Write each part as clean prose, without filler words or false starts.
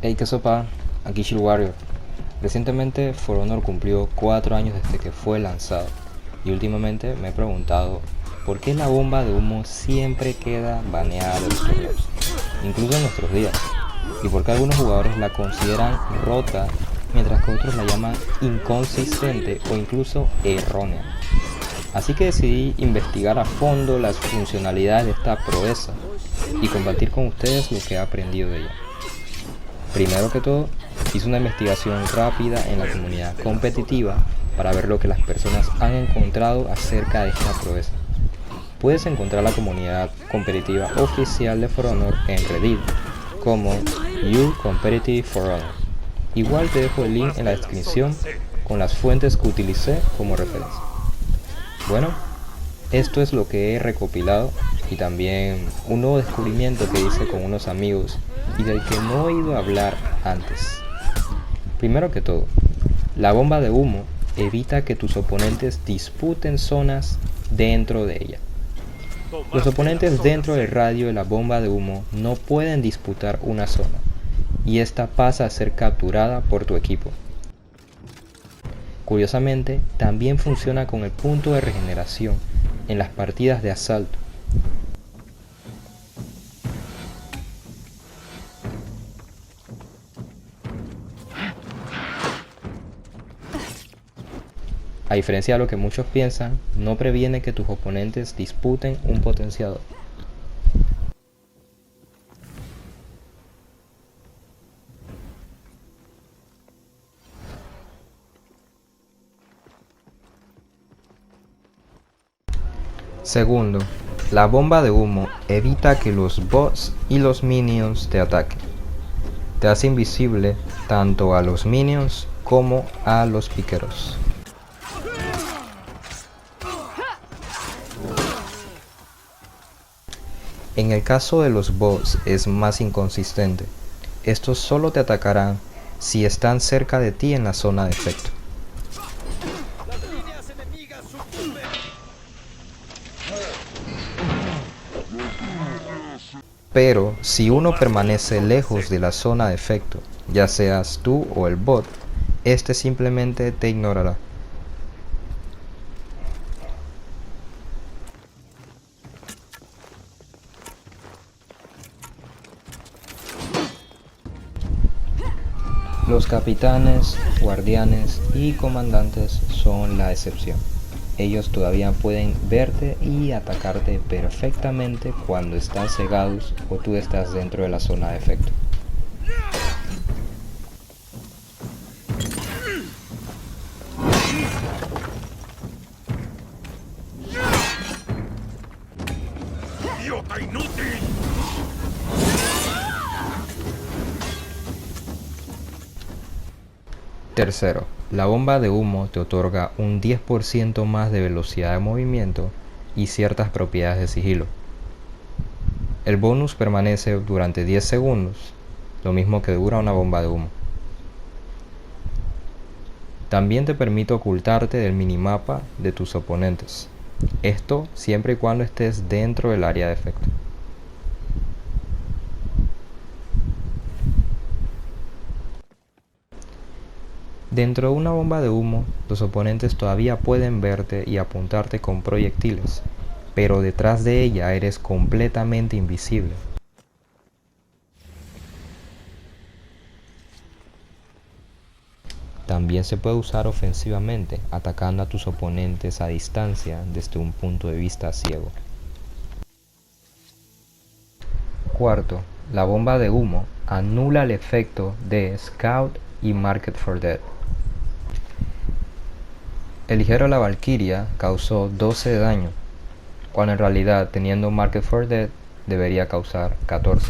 Hey, qué sopa, aquí Shield Warrior. Recientemente For Honor cumplió 4 años desde que fue lanzado y últimamente me he preguntado por qué la bomba de humo siempre queda baneada de los torneos, incluso en nuestros días, y por qué algunos jugadores la consideran rota mientras que otros la llaman inconsistente o incluso errónea. Así que decidí investigar a fondo las funcionalidades de esta proeza y compartir con ustedes lo que he aprendido de ella. Primero que todo, hice una investigación rápida en la comunidad competitiva para ver lo que las personas han encontrado acerca de esta proeza. Puedes encontrar la comunidad competitiva oficial de For Honor en Reddit como uCompetitiveForHonor. Igual te dejo el link en la descripción con las fuentes que utilicé como referencia. Bueno, esto es lo que he recopilado y también un nuevo descubrimiento que hice con unos amigos y del que no he oído hablar antes. Primero que todo, la bomba de humo evita que tus oponentes disputen zonas dentro de ella. Los oponentes dentro del radio de la bomba de humo no pueden disputar una zona y esta pasa a ser capturada por tu equipo. Curiosamente, también funciona con el punto de regeneración en las partidas de asalto. A diferencia de lo que muchos piensan, no previene que tus oponentes disputen un potenciador. Segundo, la bomba de humo evita que los bots y los minions te ataquen. Te hace invisible tanto a los minions como a los piqueros. En el caso de los bots es más inconsistente. Estos solo te atacarán si están cerca de ti en la zona de efecto. Pero si uno permanece lejos de la zona de efecto, ya seas tú o el bot, este simplemente te ignorará. Los capitanes, guardianes y comandantes son la excepción. Ellos todavía pueden verte y atacarte perfectamente cuando están cegados o tú estás dentro de la zona de efecto. ¡Idiota inútil! Tercero, la bomba de humo te otorga un 10% más de velocidad de movimiento y ciertas propiedades de sigilo. El bonus permanece durante 10 segundos, lo mismo que dura una bomba de humo. También te permite ocultarte del minimapa de tus oponentes. Esto siempre y cuando estés dentro del área de efecto. Dentro de una bomba de humo, los oponentes todavía pueden verte y apuntarte con proyectiles, pero detrás de ella eres completamente invisible. También se puede usar ofensivamente, atacando a tus oponentes a distancia desde un punto de vista ciego. Cuarto, la bomba de humo anula el efecto de Scout y Marked for Dead. El ligero de la Valkyria causó 12 de daño, cuando en realidad teniendo Marked for Dead debería causar 14.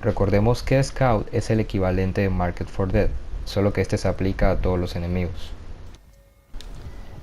Recordemos que Scout es el equivalente de Marked for Dead, solo que este se aplica a todos los enemigos.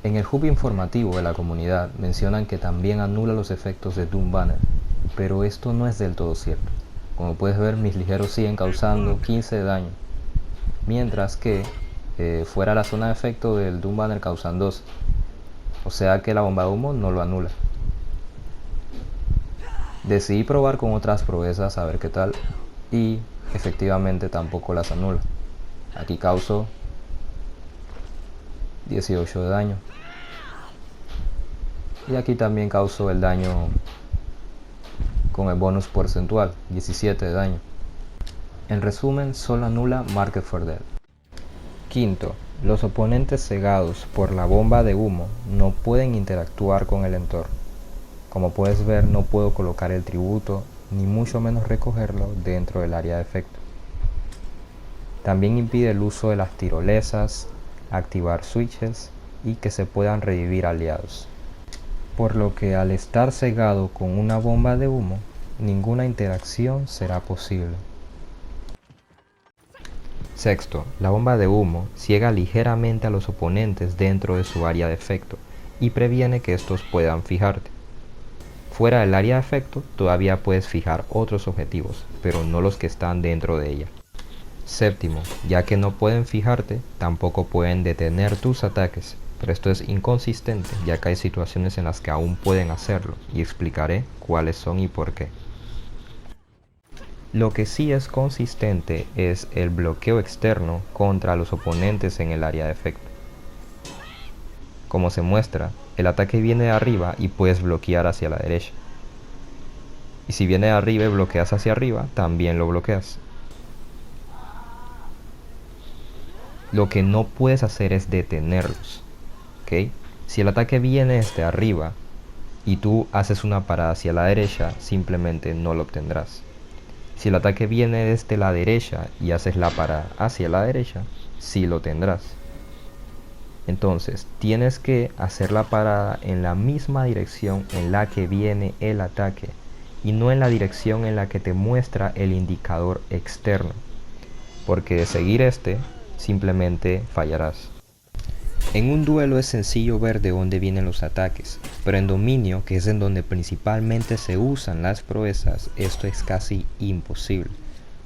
En el hub informativo de la comunidad mencionan que también anula los efectos de Doom Banner, pero esto no es del todo cierto. Como puedes ver, mis ligeros siguen causando 15 de daño, mientras que fuera la zona de efecto del Doom Banner causan 12, o sea que la bomba de humo no lo anula. Decidí probar con otras proezas a ver qué tal, y efectivamente tampoco las anula. Aquí causo 18 de daño y aquí también causo el daño con el bonus porcentual, 17 de daño. En resumen, solo anula Marked for Dead. Quinto, los oponentes cegados por la bomba de humo no pueden interactuar con el entorno. Como puedes ver, no puedo colocar el tributo ni mucho menos recogerlo dentro del área de efecto. También impide el uso de las tirolesas, activar switches y que se puedan revivir aliados. Por lo que al estar cegado con una bomba de humo, ninguna interacción será posible. Sexto, la bomba de humo ciega ligeramente a los oponentes dentro de su área de efecto y previene que estos puedan fijarte. Fuera del área de efecto todavía puedes fijar otros objetivos, pero no los que están dentro de ella. Séptimo, ya que no pueden fijarte, tampoco pueden detener tus ataques, pero esto es inconsistente ya que hay situaciones en las que aún pueden hacerlo y explicaré cuáles son y por qué. Lo que sí es consistente es el bloqueo externo contra los oponentes en el área de efecto. Como se muestra, el ataque viene de arriba y puedes bloquear hacia la derecha. Y si viene de arriba y bloqueas hacia arriba, también lo bloqueas. Lo que no puedes hacer es detenerlos, ¿ok? Si el ataque viene desde arriba y tú haces una parada hacia la derecha, simplemente no lo obtendrás. Si el ataque viene desde la derecha y haces la parada hacia la derecha, sí lo tendrás. Entonces, tienes que hacer la parada en la misma dirección en la que viene el ataque y no en la dirección en la que te muestra el indicador externo, porque de seguir este, simplemente fallarás. En un duelo es sencillo ver de dónde vienen los ataques, pero en dominio, que es en donde principalmente se usan las proezas, esto es casi imposible,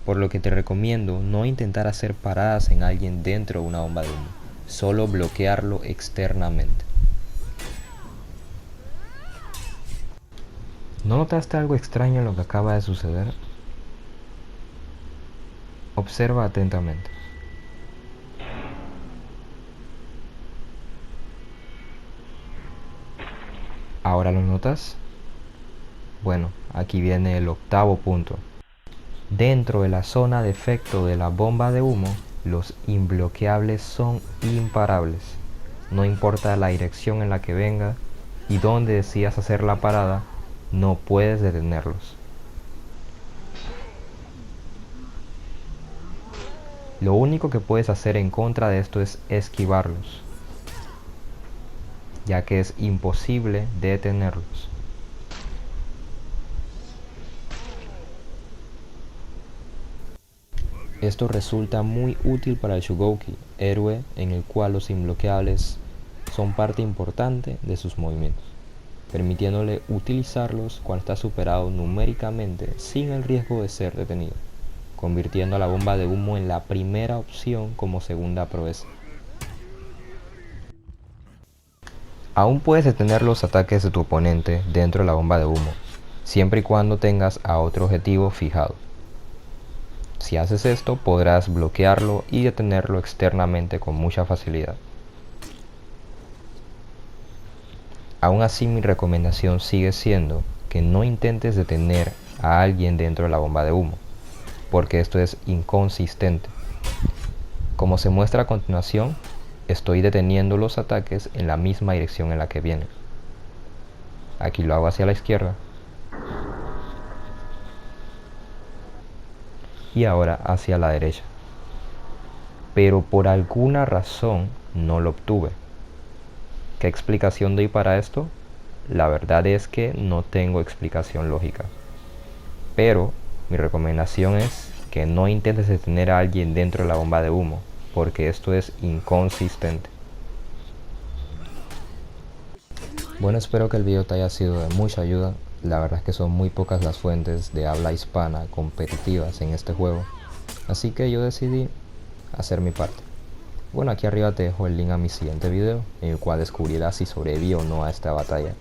por lo que te recomiendo no intentar hacer paradas en alguien dentro de una bomba de humo, solo bloquearlo externamente. ¿No notaste algo extraño en lo que acaba de suceder? Observa atentamente. ¿Ahora lo notas? Bueno, aquí viene el octavo punto. Dentro de la zona de efecto de la bomba de humo, los imbloqueables son imparables. No importa la dirección en la que venga y dónde decidas hacer la parada, no puedes detenerlos. Lo único que puedes hacer en contra de esto es esquivarlos, ya que es imposible detenerlos. Esto resulta muy útil para el Shugoki, héroe en el cual los imbloqueables son parte importante de sus movimientos, permitiéndole utilizarlos cuando está superado numéricamente sin el riesgo de ser detenido, convirtiendo a la bomba de humo en la primera opción como segunda proeza. Aún puedes detener los ataques de tu oponente dentro de la bomba de humo, siempre y cuando tengas a otro objetivo fijado. Si haces esto, podrás bloquearlo y detenerlo externamente con mucha facilidad. Aún así, mi recomendación sigue siendo que no intentes detener a alguien dentro de la bomba de humo, porque esto es inconsistente. Como se muestra a continuación, estoy deteniendo los ataques en la misma dirección en la que vienen. Aquí lo hago hacia la izquierda. Y ahora hacia la derecha. Pero por alguna razón no lo obtuve. ¿Qué explicación doy para esto? La verdad es que no tengo explicación lógica. Pero mi recomendación es que no intentes detener a alguien dentro de la bomba de humo, porque esto es inconsistente. Bueno, espero que el video te haya sido de mucha ayuda. La verdad es que son muy pocas las fuentes de habla hispana competitivas en este juego, así que yo decidí hacer mi parte. Bueno, aquí arriba te dejo el link a mi siguiente video, en el cual descubrirás si sobreviví o no a esta batalla.